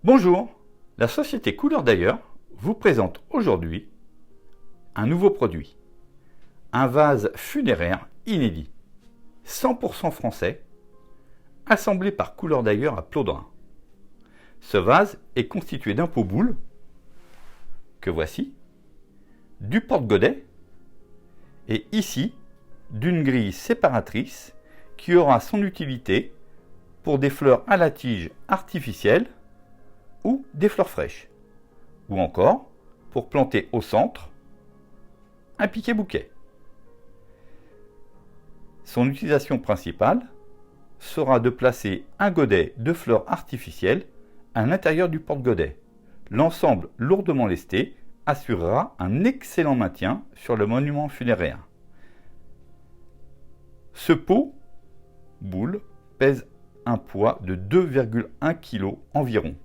Bonjour, la société Couleur d'ailleurs vous présente aujourd'hui un nouveau produit, un vase funéraire inédit, 100% français, assemblé par Couleur d'ailleurs à Ploudrin. Ce vase est constitué d'un pot-boule, que voici, du porte-godet, et ici, d'une grille séparatrice qui aura son utilité pour des fleurs à la tige artificielles ou des fleurs fraîches, ou encore pour planter au centre un piquet bouquet. Son utilisation principale sera de placer un godet de fleurs artificielles à l'intérieur du porte-godet. L'ensemble lourdement lesté assurera un excellent maintien sur le monument funéraire. Ce pot boule pèse un poids de 2,1 kg environ.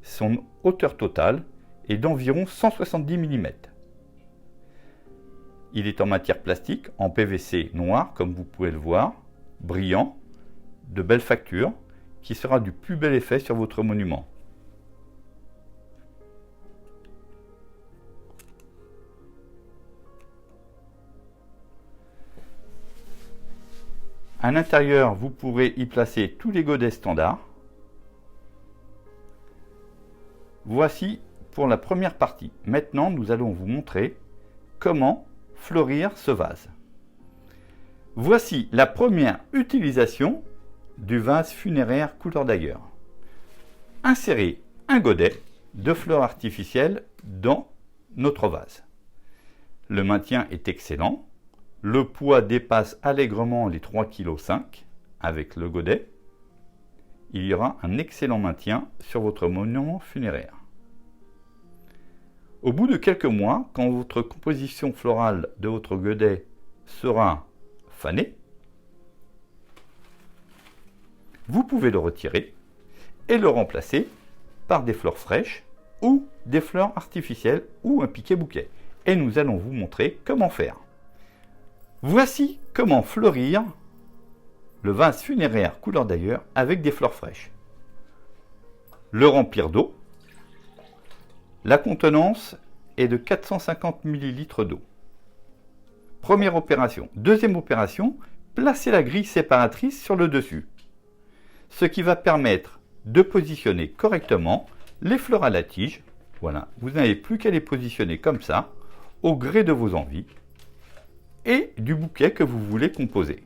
Son hauteur totale est d'environ 170 mm. Il est en matière plastique, en PVC noir, comme vous pouvez le voir, brillant, de belle facture, qui sera du plus bel effet sur votre monument. À l'intérieur, vous pourrez y placer tous les godets standards. Voici pour la première partie. Maintenant, nous allons vous montrer comment fleurir ce vase. Voici la première utilisation du vase funéraire Couleur d'ailleurs. Insérez un godet de fleurs artificielles dans notre vase. Le maintien est excellent. Le poids dépasse allègrement les 3,5 kg avec le godet. Il y aura un excellent maintien sur votre monument funéraire. Au bout de quelques mois, quand votre composition florale de votre godet sera fanée, vous pouvez le retirer et le remplacer par des fleurs fraîches ou des fleurs artificielles ou un piquet bouquet. Et nous allons vous montrer comment faire. Voici comment fleurir le vase funéraire Couleur d'ailleurs avec des fleurs fraîches. Le remplir d'eau. La contenance est de 450 ml d'eau. Première opération. Deuxième opération, placer la grille séparatrice sur le dessus. Ce qui va permettre de positionner correctement les fleurs à la tige. Voilà, vous n'avez plus qu'à les positionner comme ça, au gré de vos envies, et du bouquet que vous voulez composer.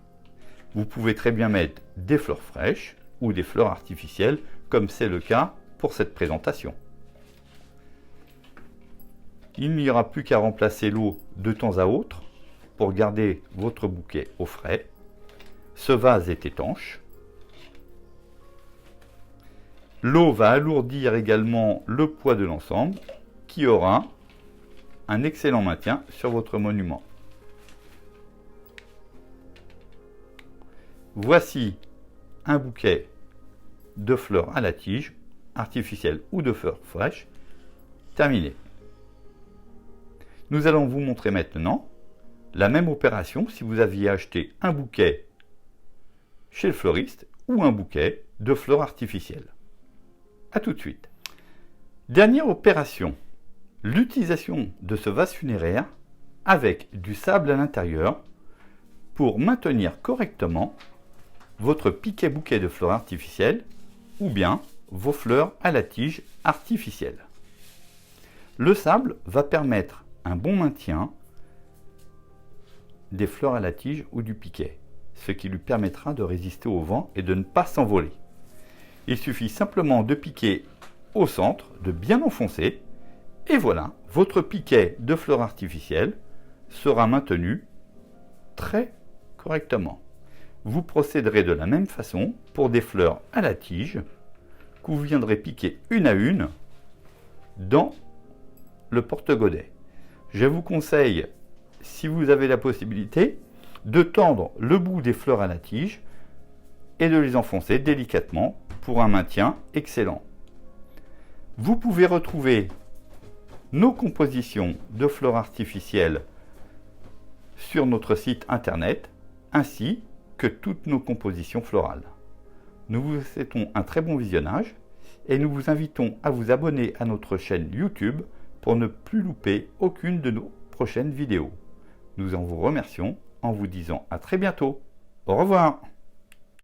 Vous pouvez très bien mettre des fleurs fraîches ou des fleurs artificielles, comme c'est le cas pour cette présentation. Il n'y aura plus qu'à remplacer l'eau de temps à autre pour garder votre bouquet au frais. Ce vase est étanche. L'eau va alourdir également le poids de l'ensemble qui aura un excellent maintien sur votre monument. Voici un bouquet de fleurs à la tige, artificielles ou de fleurs fraîches, terminé. Nous allons vous montrer maintenant la même opération si vous aviez acheté un bouquet chez le fleuriste ou un bouquet de fleurs artificielles. A tout de suite. Dernière opération, l'utilisation de ce vase funéraire avec du sable à l'intérieur pour maintenir correctement votre piquet bouquet de fleurs artificielles ou bien vos fleurs à la tige artificielle. Le sable va permettre un bon maintien des fleurs à la tige ou du piquet, ce qui lui permettra de résister au vent et de ne pas s'envoler. Il suffit simplement de piquer au centre, de bien enfoncer, et voilà, votre piquet de fleurs artificielles sera maintenu très correctement. Vous procéderez de la même façon pour des fleurs à la tige que vous viendrez piquer une à une dans le porte-godet. Je vous conseille, si vous avez la possibilité, de tendre le bout des fleurs à la tige et de les enfoncer délicatement pour un maintien excellent. Vous pouvez retrouver nos compositions de fleurs artificielles sur notre site internet ainsi que toutes nos compositions florales. Nous vous souhaitons un très bon visionnage et nous vous invitons à vous abonner à notre chaîne YouTube pour ne plus louper aucune de nos prochaines vidéos. Nous en vous remercions en vous disant à très bientôt. Au revoir.